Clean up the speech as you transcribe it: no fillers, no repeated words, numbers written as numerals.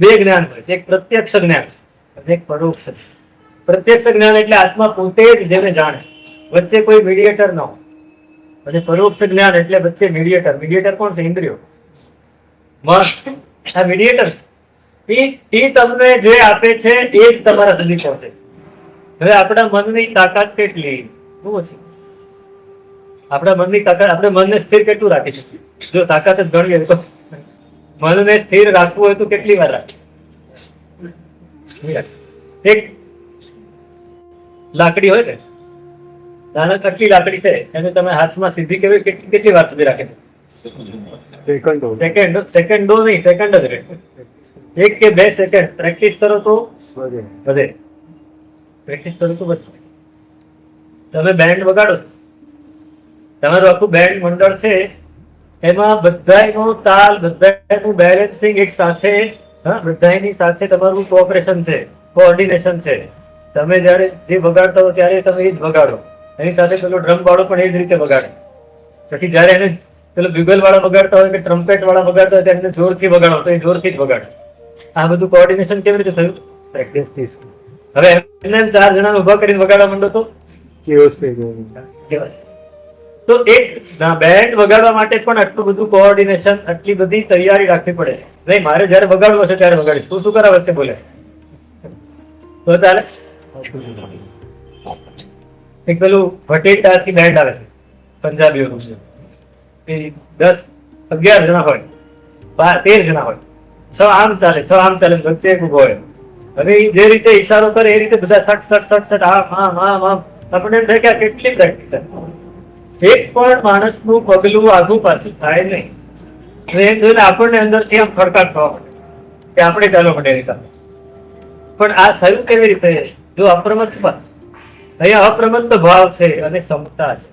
બે જ્ઞાન હોય છે, એક પ્રત્યક્ષ જ્ઞાન અને એક પરોક્ષ. પ્રત્યક્ષ જ્ઞાન એટલે આત્મા પોતે જ જેને જાણે, વચ્ચે કોઈ મીડિયેટર ન હોય. અને પરોક્ષ જ્ઞાન એટલે વચ્ચે મીડિયેટર. મીડિયેટર કોણ છે? ઇન્દ્રિયો, મન. આ મીડિયેટર એ તમને જે આપે છે એ જ તમારા સુધી પહોંચે. હવે આપણા મનની તાકાત કેટલી? બહુ ઓછી. આપણા મનની તાકાત, આપણે મનને સ્થિર કેટલું રાખી શકીએ? જો તાકાત જ ગણીએ તો મનને સ્થિર રાખવું હોય તો કેટલી વાર રાખે? એક લાકડી હોય ને, નાના કેટલી લાકડી છે એને તમે હાથમાં સીધી કેવી કેટલી વાર સુધી રાખે? સેકન્ડો નહીં, સેકન્ડ જ રહે. 1 કે 2 સેકન્ડ પ્રેક્ટિસ કરો તો વધે. પ્રેક્ટિસ કરો તો વધે. તમે બેન્ડ વગાડો છો, તમારું આખું બેન્ડ મંડળ છે, એમાં બધાયનો તાલ, બધાયનું બેલેન્સિંગ એક સાથે, બધાયની સાથે તમારું કોઓપરેશન છે, કોઓર્ડિનેશન છે. તમે જ્યારે જે વગાડતા હો ત્યારે તમે એ જ વગાડો, એની સાથે પેલો ડ્રમ વાળો પણ એ જ રીતે વગાડે. પછી જ્યારે એને પેલો બ્યુગલ વાળા વગાડતા હોય કે ટ્રમ્પેટ વાળા વગાડતા હોય ત્યારે એને જોરથી વગાડો તો એ જોરથી જ વગાડે. આ બધું કોઓર્ડિનેશન કેવી રીતે થયું? પ્રેક્ટિસ થી. હવે એમને 4 જણાને ઉભા કરીને વગાડવા માંડો તો કેવો થઈ જાય. તો એક બેન્ડ વગાડવા માટે પણ આટલું બધું કોઓર્ડિનેશન, આટલી બધી તૈયારી રાખવી પડે. નહીં મારે જયારે વગાડવું હશે ત્યારે વગાડીશ, તું શું કરા વચ્ચે બોલે તો ચાલે? એક પેલું ભટેટાથી બેન્ડ આવે છે પંજાબીઓનું, 10-11 જણા હોય, 13 જણા હોય, 6 આમ ચાલે, 6 આમ ચાલે, વચ્ચે એક ઉભો હોય. હવે જે રીતે ઈશારો કરે એ રીતે બધા સટ સટ સટ સટ આમ આમ આમ. આપણે એમ થાય કે કેટલી પ્રેક્ટિસ. એક પણ માણસનું પગલું આઘું પાછું થાય નહીં. એ જોઈને આપણને અંદરથી આમ ફરકાટ થવા માંડે કે આપણે ચાલવા માંડે એની સાથે. પણ આ થયું કેવી રીતે? જો અપ્રમત્ત, અહીંયા અપ્રમત્ત ભાવ છે અને સમતા છે.